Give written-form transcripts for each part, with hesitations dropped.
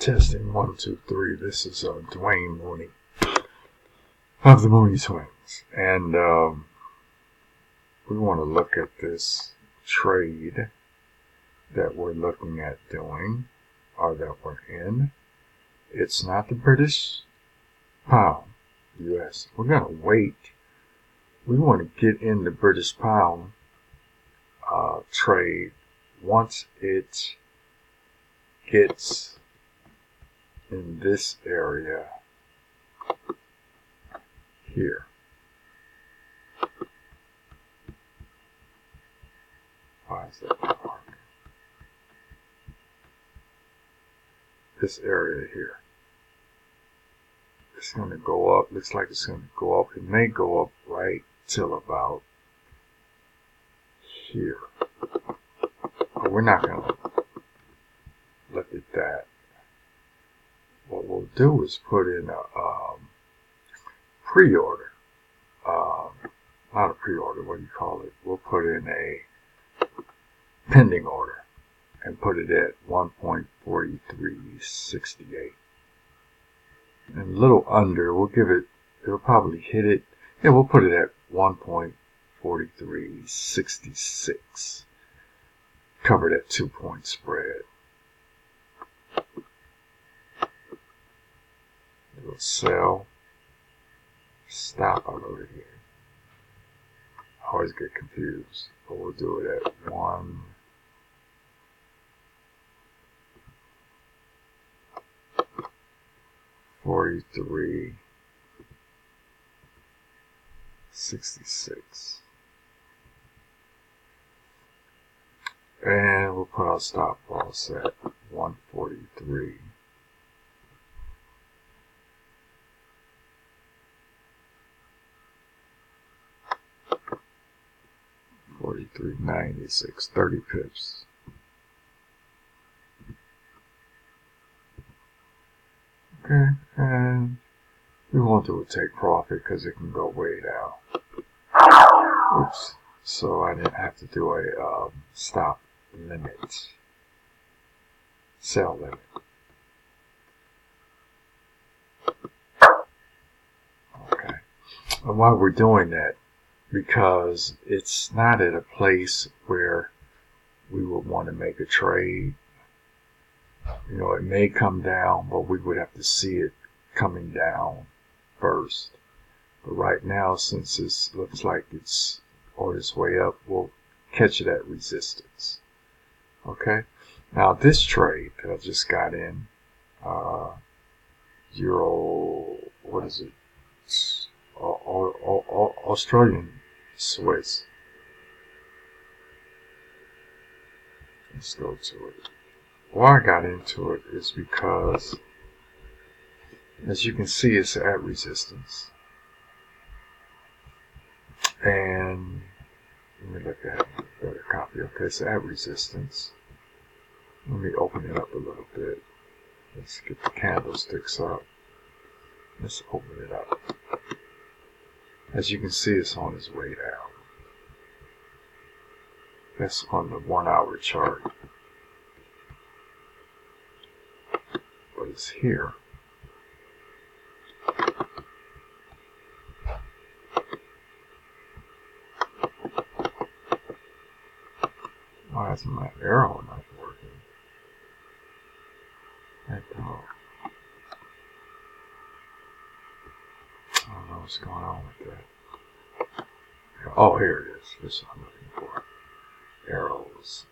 Testing 1, 2, 3. This is Dwayne Mooney of the Mooney Twins, and we want to look at this trade that we're looking at doing, or that we're in. It's not the British pound, U.S. We're going to wait. We want to get in the British pound trade once it gets in this area here. Why is that not working? This area here. It's going to go up. Looks like it's going to go up. It may go up right till about here. But we're not going to look at that. What we'll do is put in a pre-order. Not a pre-order, what do you call it? We'll put in a pending order and put it at 1.4368. And a little under, we'll give it, it'll probably hit it. Yeah, we'll put it at 1.4366. Cover that 2-point spread. We'll sell. Stop out over here. I always get confused, but we'll do it at 1.4366. And we'll put our stop loss at 143. 43.96, 30 pips. Okay, and we want to take profit because it can go way down. Oops, so I didn't have to do a stop limit, sell limit. Okay, and while we're doing that, because it's not at a place where we would want to make a trade. You know, it may come down, but we would have to see it coming down first. But right now, since it looks like it's on its way up, we'll catch it at resistance. Okay? Now, this trade that I just got in, Euro, what is it? Australian Swiss. Let's go to it. Why I got into it is because, as you can see, it's at resistance. And let me look at it. Better copy. Okay, it's at resistance. Let me open it up a little bit. Let's get the candlesticks up. Let's open it up. As you can see, it's on its way down. That's on the 1-hour chart. But it's here. Why isn't my arrow not working? I don't know what's going on with that. Oh, here it is. This is what I'm looking for. Arrows.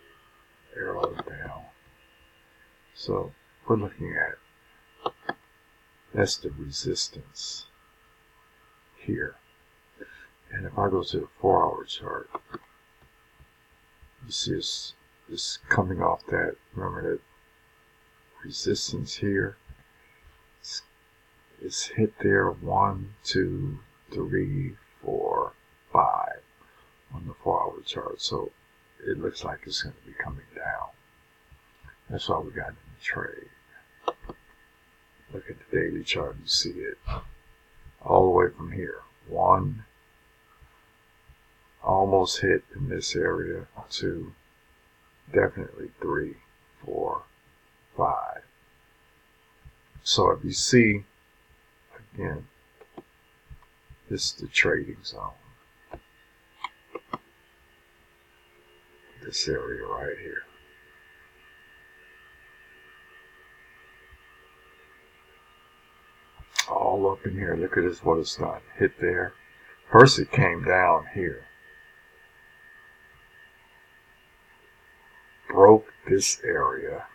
Arrows down. So we're looking at, that's the resistance here. And if I go to the 4-hour chart, you see it's coming off that, remember that resistance here? It's hit there 1, 2, 3, 4, 5 on the 4-hour chart. So it looks like it's going to be coming down. That's why we got in the trade. Look at the daily chart, you see it all the way from here. 1, almost hit in this area. 2, definitely 3, 4, 5. So if you see, again, this is the trading zone. This area right here. All up in here. Look at this, what it's done. Hit there. First it came down here. Broke this area.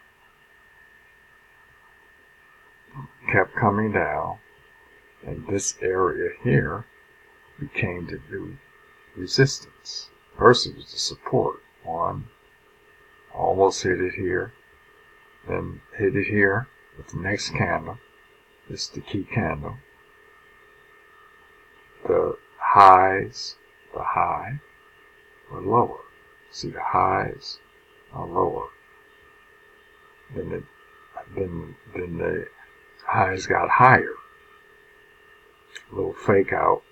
Kept coming down. And this area here became the new resistance. First it was the support. One. Almost hit it here. Then hit it here with the next candle. This is the key candle. The highs, the high, were lower. See, the highs are lower. Then the highs got higher. A little fake out,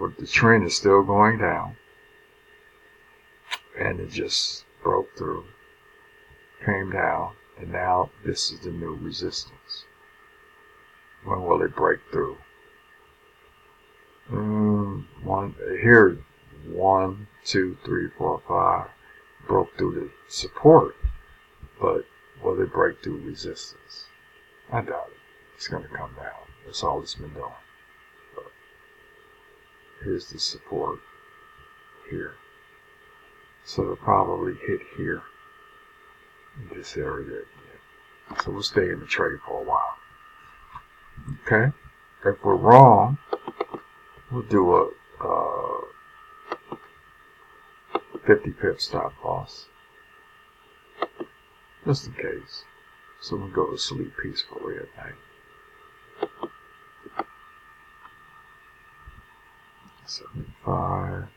but the trend is still going down. And it just broke through, came down, and now this is the new resistance. When will it break through? Here, 1, 2, 3, 4, 5 broke through the support, but will it break through resistance? I doubt it. It's going to come down. That's all it's been doing. But here's the support here. So it'll probably hit here in this area again. So we'll stay in the trade for a while. Okay? If we're wrong, we'll do a 50 pip stop loss. Just in case. So we go to sleep peacefully at night. 75.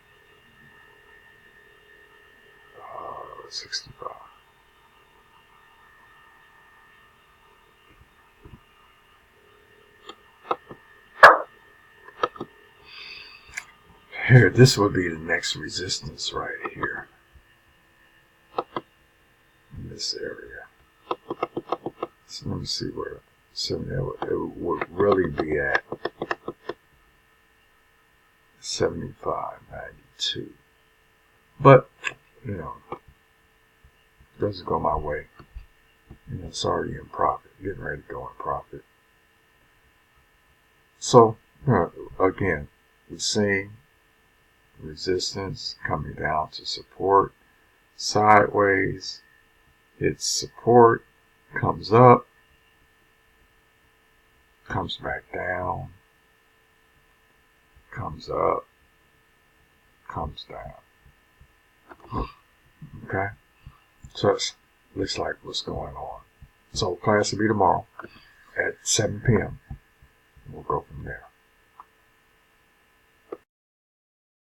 65. Here, this would be the next resistance right here. In this area. So let me see where it would really be at 75.92. But, you know, it doesn't go my way. You know, it's already in profit. Getting ready to go in profit. So, you know, again, we're seeing resistance coming down to support, sideways, hits support, comes up, comes back down, comes up, comes down. Okay? So it looks like what's going on. So class will be tomorrow at 7 p.m. We'll go from there.